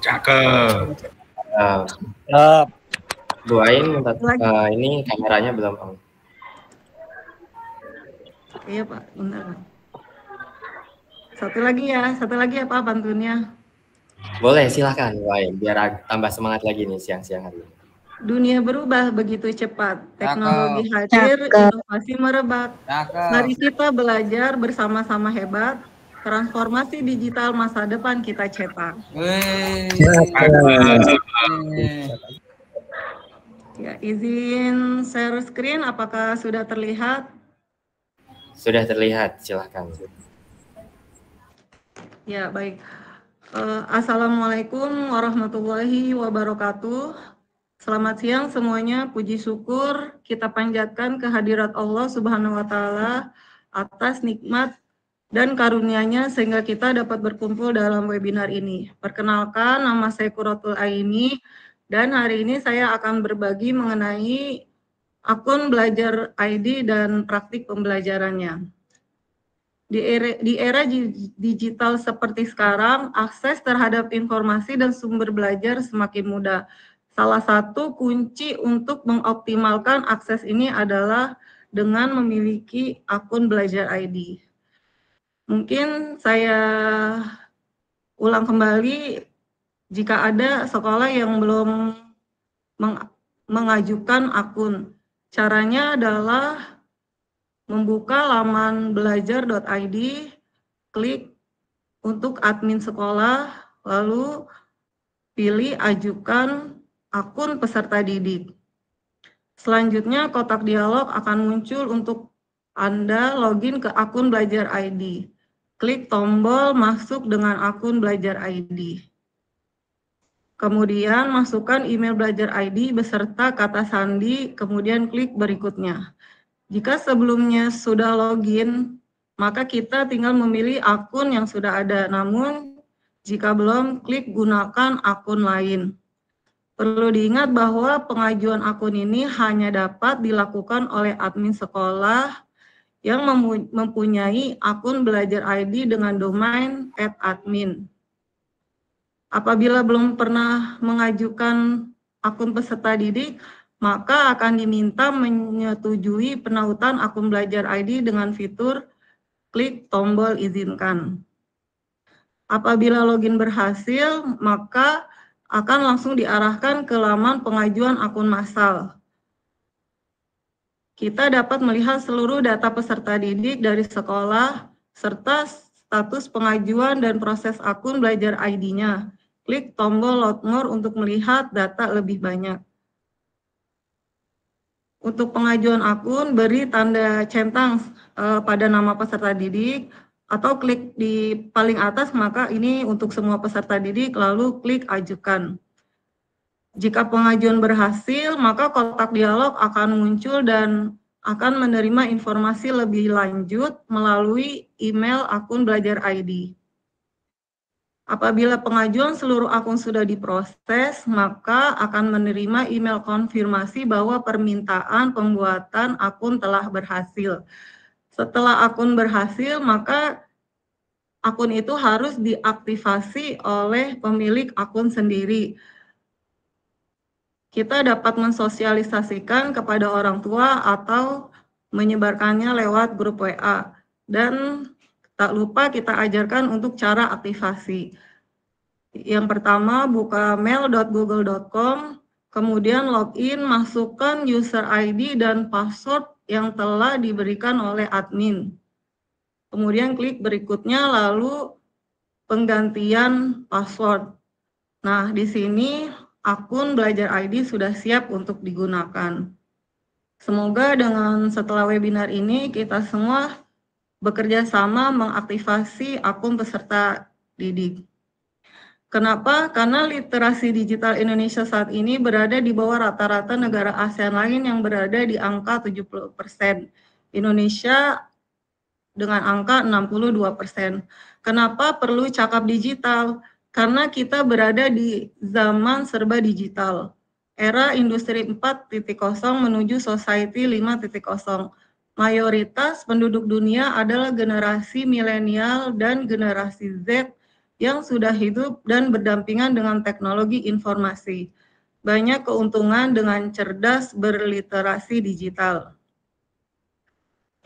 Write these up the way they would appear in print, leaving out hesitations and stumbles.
Cakep. Bu Ain, ini kameranya belum on. Iya Pak, bentar Pak. Satu lagi ya Pak bantunya. Boleh, silahkan Bu Ain, biar tambah semangat lagi nih siang-siang hari ini. Dunia berubah begitu cepat, teknologi hadir, inovasi merebak. Mari kita belajar bersama-sama hebat, transformasi digital masa depan kita cetak. Ya, izin share screen, apakah sudah terlihat? Sudah terlihat, silahkan. Ya, baik. Assalamualaikum warahmatullahi wabarakatuh. Selamat siang semuanya, puji syukur kita panjatkan kehadirat Allah Subhanahu wa Ta'ala atas nikmat dan karunia-Nya sehingga kita dapat berkumpul dalam webinar ini. Perkenalkan, nama saya Qurratul Aini dan hari ini saya akan berbagi mengenai akun belajar ID dan praktik pembelajarannya. Di era digital seperti sekarang, akses terhadap informasi dan sumber belajar semakin mudah. Salah satu kunci untuk mengoptimalkan akses ini adalah dengan memiliki akun belajar ID. Mungkin saya ulang kembali, jika ada sekolah yang belum mengajukan akun, caranya adalah membuka laman belajar.id, klik untuk admin sekolah, lalu pilih ajukan akun peserta didik. Selanjutnya kotak dialog akan muncul untuk Anda login ke akun belajar ID. Klik tombol masuk dengan akun belajar ID. Kemudian masukkan email belajar ID beserta kata sandi, kemudian klik berikutnya. Jika sebelumnya sudah login, maka kita tinggal memilih akun yang sudah ada. Namun, jika belum, klik gunakan akun lain. Perlu diingat bahwa pengajuan akun ini hanya dapat dilakukan oleh admin sekolah yang mempunyai akun belajar ID dengan domain @admin. Apabila belum pernah mengajukan akun peserta didik, maka akan diminta menyetujui penautan akun belajar ID dengan fitur klik tombol izinkan. Apabila login berhasil, maka akan langsung diarahkan ke laman pengajuan akun massal. Kita dapat melihat seluruh data peserta didik dari sekolah, serta status pengajuan dan proses akun belajar ID-nya. Klik tombol load more untuk melihat data lebih banyak. Untuk pengajuan akun, beri tanda centang pada nama peserta didik, atau klik di paling atas, maka ini untuk semua peserta didik, lalu klik ajukan. Jika pengajuan berhasil, maka kotak dialog akan muncul dan akan menerima informasi lebih lanjut melalui email akun belajar ID. Apabila pengajuan seluruh akun sudah diproses, maka akan menerima email konfirmasi bahwa permintaan pembuatan akun telah berhasil. Setelah akun berhasil, maka akun itu harus diaktifasi oleh pemilik akun sendiri. Kita dapat mensosialisasikan kepada orang tua atau menyebarkannya lewat grup WA. Dan tak lupa kita ajarkan untuk cara aktivasi. Yang pertama, buka mail.google.com, kemudian login, masukkan user ID dan password yang telah diberikan oleh admin. Kemudian klik berikutnya, lalu penggantian password. Nah, di sini akun belajar ID sudah siap untuk digunakan. Semoga dengan setelah webinar ini kita semua bekerja sama mengaktifasi akun peserta didik. Kenapa? Karena literasi digital Indonesia saat ini berada di bawah rata-rata negara ASEAN lain yang berada di angka 70%. Indonesia dengan angka 62%. Kenapa perlu cakap digital? Karena kita berada di zaman serba digital. Era industri 4.0 menuju society 5.0. Mayoritas penduduk dunia adalah generasi milenial dan generasi Z yang sudah hidup dan berdampingan dengan teknologi informasi. Banyak keuntungan dengan cerdas berliterasi digital.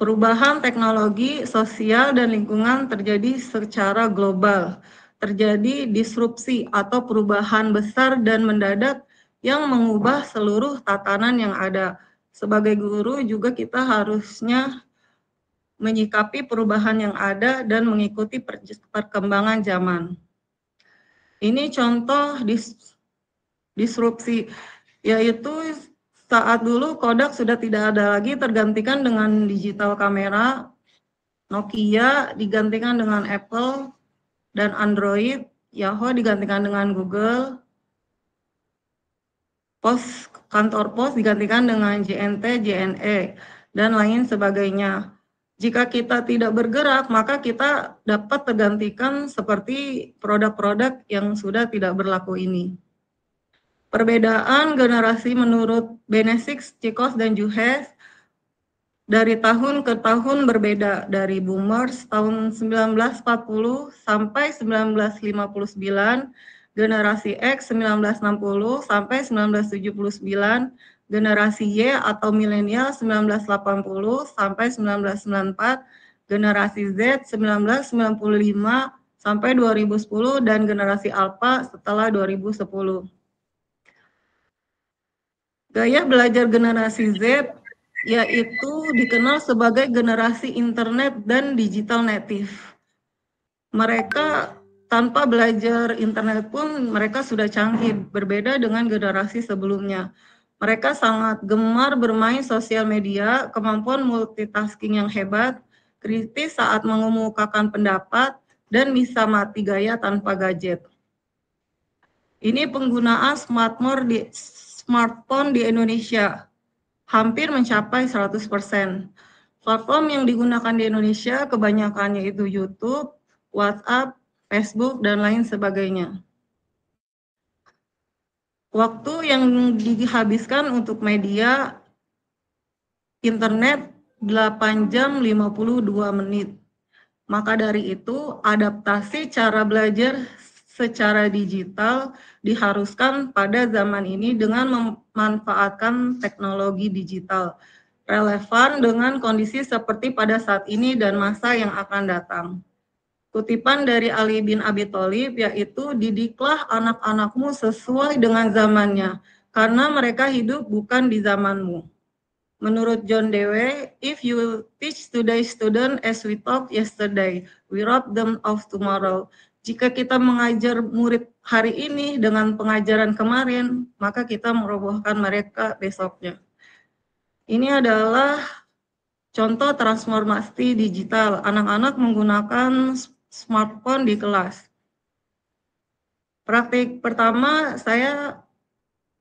Perubahan teknologi, sosial, dan lingkungan terjadi secara global. Terjadi disrupsi atau perubahan besar dan mendadak yang mengubah seluruh tatanan yang ada. Sebagai guru juga kita harusnya menyikapi perubahan yang ada dan mengikuti perkembangan zaman. Ini contoh disrupsi, yaitu saat dulu Kodak sudah tidak ada lagi, tergantikan dengan digital kamera. Nokia digantikan dengan Apple dan Android, Yahoo digantikan dengan Google, kantor pos digantikan dengan JNT, JNE, dan lain sebagainya. Jika kita tidak bergerak, maka kita dapat tergantikan seperti produk-produk yang sudah tidak berlaku ini. Perbedaan generasi menurut Benesic, Cikos, dan Juhes dari tahun ke tahun berbeda, dari boomers tahun 1940 sampai 1959, generasi X 1960 sampai 1979, generasi Y atau milenial 1980 sampai 1994, generasi Z 1995 sampai 2010, dan generasi Alpha setelah 2010. Gaya belajar generasi Z yaitu dikenal sebagai generasi internet dan digital native. Mereka tanpa belajar internet pun mereka sudah canggih, berbeda dengan generasi sebelumnya. Mereka sangat gemar bermain sosial media, kemampuan multitasking yang hebat, kritis saat mengemukakan pendapat, dan bisa mati gaya tanpa gadget. Ini penggunaan smartphone di Indonesia hampir mencapai 100%. Platform yang digunakan di Indonesia kebanyakannya itu YouTube, WhatsApp, Facebook, dan lain sebagainya. Waktu yang dihabiskan untuk media internet 8 jam 52 menit. Maka dari itu, adaptasi cara belajar secara digital diharuskan pada zaman ini dengan memanfaatkan teknologi digital relevan dengan kondisi seperti pada saat ini dan masa yang akan datang. Kutipan dari Ali bin Abi Thalib yaitu, didiklah anak-anakmu sesuai dengan zamannya, karena mereka hidup bukan di zamanmu. Menurut John Dewey, if you teach today's student as we taught yesterday, we rob them of tomorrow. Jika kita mengajar murid hari ini dengan pengajaran kemarin, maka kita merobohkan mereka besoknya. Ini adalah contoh transformasi digital. Anak-anak menggunakan smartphone di kelas. Praktik pertama, saya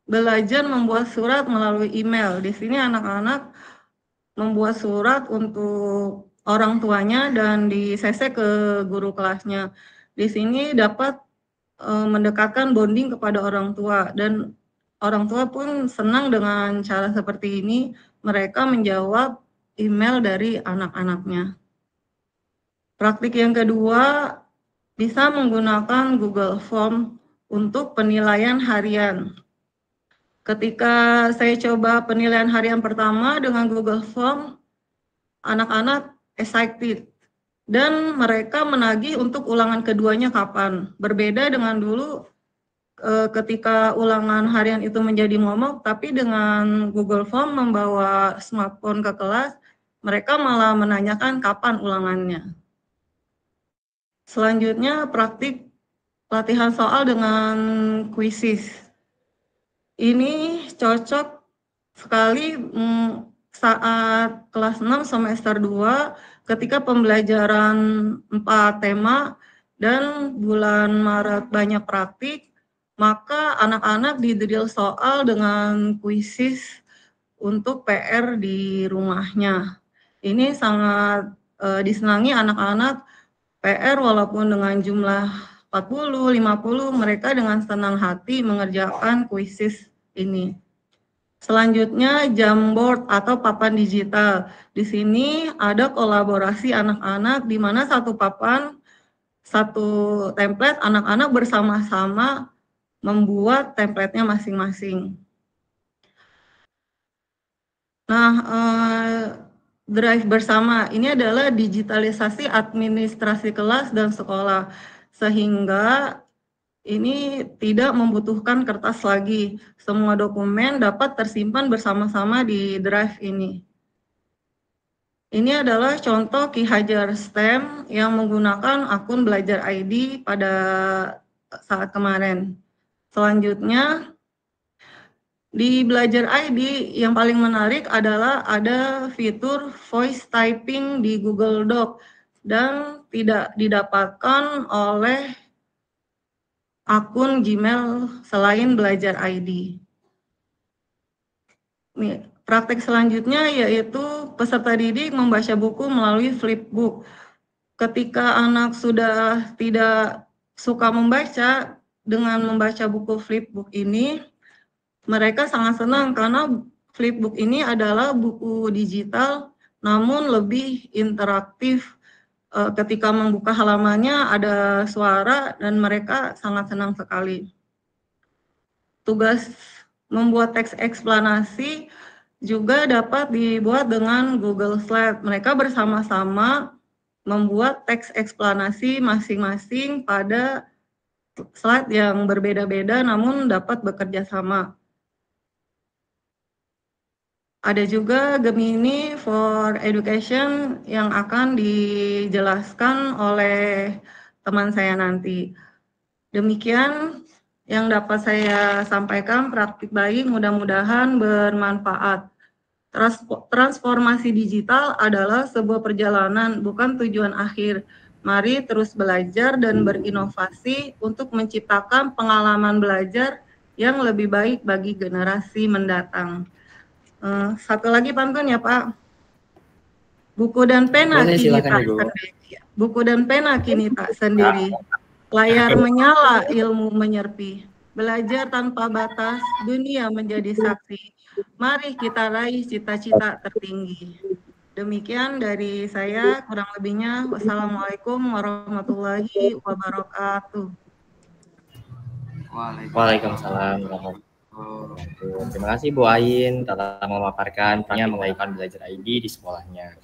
belajar membuat surat melalui email. Di sini anak-anak membuat surat untuk orang tuanya dan di CC ke guru kelasnya. Di sini dapat mendekatkan bonding kepada orang tua, dan orang tua pun senang dengan cara seperti ini. Mereka menjawab email dari anak-anaknya. Praktik yang kedua, bisa menggunakan Google Form untuk penilaian harian. Ketika saya coba penilaian harian pertama dengan Google Form, anak-anak excited dan mereka menagih untuk ulangan keduanya kapan. Berbeda dengan dulu ketika ulangan harian itu menjadi momok, tapi dengan Google Form membawa smartphone ke kelas, mereka malah menanyakan kapan ulangannya. Selanjutnya praktik latihan soal dengan kuisis. Ini cocok sekali saat kelas 6 semester 2 ketika pembelajaran 4 tema dan bulan Maret banyak praktik, maka anak-anak di-drill soal dengan kuisis untuk PR di rumahnya. Ini sangat disenangi anak-anak. PR walaupun dengan jumlah 40, 50, mereka dengan senang hati mengerjakan kuisis ini. Selanjutnya Jamboard atau papan digital. Di sini ada kolaborasi anak-anak di mana satu papan satu template, anak-anak bersama-sama membuat template-nya masing-masing. Nah, drive bersama ini adalah digitalisasi administrasi kelas dan sekolah, sehingga ini tidak membutuhkan kertas lagi. Semua dokumen dapat tersimpan bersama-sama di drive ini. Ini adalah contoh Ki Hajar STEM yang menggunakan akun Belajar ID pada saat kemarin. Selanjutnya, di Belajar ID yang paling menarik adalah ada fitur voice typing di Google Doc dan tidak didapatkan oleh akun Gmail selain Belajar ID. Nih, praktek selanjutnya yaitu peserta didik membaca buku melalui flipbook. Ketika anak sudah tidak suka membaca, dengan membaca buku flipbook ini, mereka sangat senang karena flipbook ini adalah buku digital namun lebih interaktif. Ketika membuka halamannya ada suara dan mereka sangat senang sekali. Tugas membuat teks eksplanasi juga dapat dibuat dengan Google Slide. Mereka bersama-sama membuat teks eksplanasi masing-masing pada slide yang berbeda-beda namun dapat bekerja sama. Ada juga Gemini for Education yang akan dijelaskan oleh teman saya nanti. Demikian yang dapat saya sampaikan, praktik baik mudah-mudahan bermanfaat. Transformasi digital adalah sebuah perjalanan, bukan tujuan akhir. Mari terus belajar dan berinovasi untuk menciptakan pengalaman belajar yang lebih baik bagi generasi mendatang. Satu lagi pantun ya Pak. Buku dan pena Boleh, kini silakan, tak Ibu. sendiri. Buku dan pena kini tak sendiri. Layar menyala, ilmu menyerpi. Belajar tanpa batas, dunia menjadi saksi. Mari kita raih cita-cita tertinggi. Demikian dari saya, kurang lebihnya. Wassalamualaikum warahmatullahi wabarakatuh. Waalaikumsalam warahmatullahi wabarakatuh. Terima kasih Bu Ain telah memaparkan perannya mengenai Belajar ID di sekolahnya.